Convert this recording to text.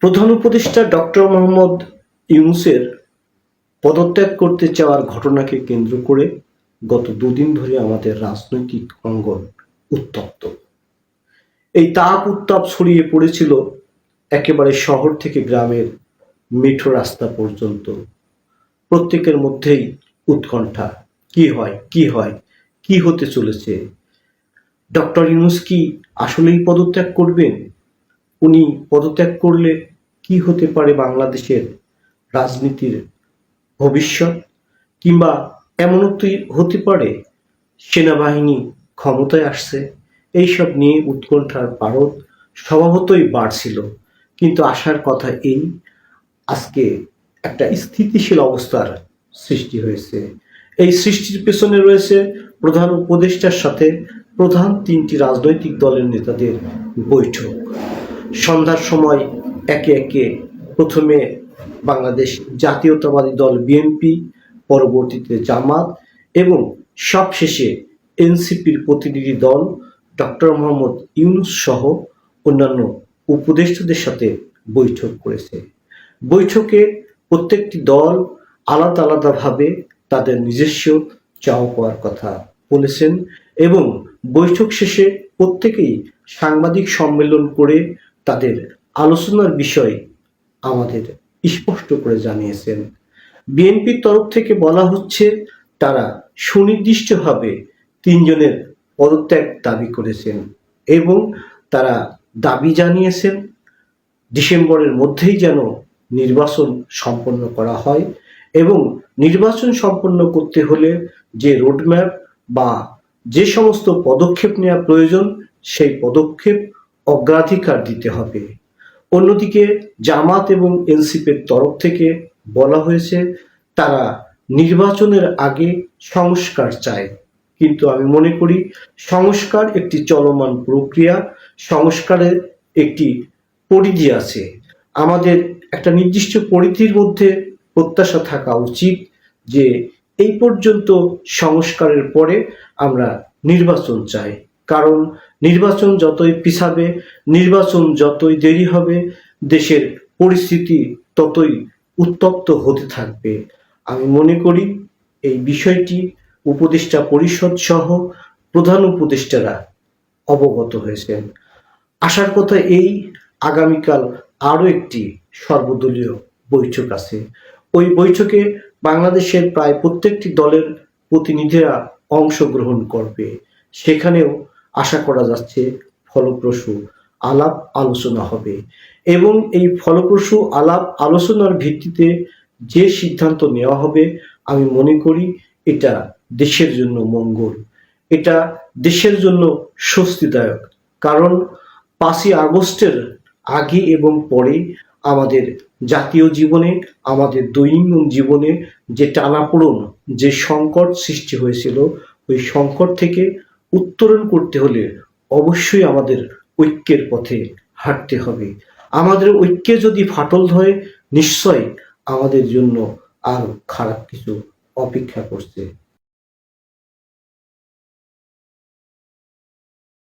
প্রধান উপদেষ্টা ডক্টর মোহাম্মদ ইউনূসের পদত্যাগ করতে চাওয়ার ঘটনাকে কেন্দ্র করে গত দুদিন ধরে আমাদের রাজনৈতিক অঙ্গন উত্তপ্ত। এই তাপ উত্তাপ ছড়িয়ে পড়েছিল একেবারে শহর থেকে গ্রামের মেঠো রাস্তা পর্যন্ত। প্রত্যেকের মধ্যেই উৎকণ্ঠা, কি হয় কি হয়, কি হতে চলেছে। ডক্টর ইউনূস কি আসলেই পদত্যাগ করবেন? উনি পদত্যাগ করলে কি হতে পারে বাংলাদেশের রাজনীতির ভবিষ্যৎ? কিংবা এমনও তো হতে পারে সেনাবাহিনী ক্ষমতায় আসছে। এইসব নিয়ে উৎকণ্ঠার পারদ স্বভাবতই বাড়ছিল, কিন্তু আসার কথা এই, আজকে একটা স্থিতিশীল অবস্থার সৃষ্টি হয়েছে। এই সৃষ্টির পেছনে রয়েছে প্রধান উপদেষ্টার সাথে প্রধান তিনটি রাজনৈতিক দলের নেতাদের বৈঠক। সন্ধ্যার সময় একে একে প্রথমে বাংলাদেশ জাতীয়তাবাদী দল বিএনপি, পরবর্তীতে জামাত এবং সবশেষে এনসিপির প্রতিনিধি দল ডক্টর মোহাম্মদ ইউনূস সহ অন্যান্য উপদেষ্টাদের সাথে বৈঠক করেছে। বৈঠকে প্রত্যেকটি দল আলাদা আলাদাভাবে তাদের নিজস্ব চাওয়া পাওয়ার কথা বলেছেন এবং বৈঠক শেষে প্রত্যেকেই সাংবাদিক সম্মেলন করে তাদের আলোচনার বিষয় আমাদের স্পষ্ট করে জানিয়েছেন। বিএনপির তরফ থেকে বলা হচ্ছে তারা সুনির্দিষ্টভাবে তিনজনের পদত্যাগ দাবি করেছেন এবং তারা দাবি জানিয়েছেন ডিসেম্বরের মধ্যেই যেন নির্বাচন সম্পন্ন করা হয় এবং নির্বাচন সম্পন্ন করতে হলে যে রোডম্যাপ বা যে সমস্ত পদক্ষেপ নেওয়া প্রয়োজন সেই পদক্ষেপ অগ্রাধিকার দিতে হবে। অন্যদিকে জামাত এবং এনসিপির তরফ থেকে বলা হয়েছে তারা নির্বাচনের আগে সংস্কার চায়, কিন্তু আমি মনে করি সংস্কার একটি চলমান প্রক্রিয়া, সংস্কারের একটি পরিধি আছে। আমাদের একটা নির্দিষ্ট পরিধির মধ্যে প্রত্যাশা থাকা উচিত যে এই পর্যন্ত সংস্কারের পরে আমরা নির্বাচন চাই, কারণ নির্বাচন যতই পিছাবে, নির্বাচন যতই দেরি হবে, দেশের পরিস্থিতি ততই উত্তপ্ত হতে থাকবে। আমি মনে করি এই বিষয়টি উপদেষ্টা পরিষদ সহ প্রধান উপদেষ্টারা অবগত হয়েছেন। আসার কথা এই, আগামীকাল আরও একটি সর্বদলীয় বৈঠক আছে। ওই বৈঠকে বাংলাদেশের প্রায় প্রত্যেকটি দলের প্রতিনিধিরা অংশগ্রহণ করবে। সেখানেও আশা করা যাচ্ছে ফলপ্রসূ আলাপ আলোচনা হবে এবং এই ফলপ্রসূ আলাপ আলোচনার ভিত্তিতে যে সিদ্ধান্ত নেওয়া হবে আমি মনে করি এটা দেশের জন্য মঙ্গল, এটা দেশের জন্য স্বস্তিদায়ক। কারণ 5ই আগস্টের আগে এবং পরে আমাদের জাতীয় জীবনে, আমাদের দৈনন্দিন জীবনে যে টানাপোড়েন, যে সংকট সৃষ্টি হয়েছিল, ওই সংকট থেকে উত্তরণ করতে হলে অবশ্যই আমাদের ঐক্যের পথে হাঁটতে হবে। আমাদের ঐক্যে যদি ফাটল ধরে নিশ্চয় আমাদের জন্য আরো খারাপ কিছু অপেক্ষা করছে।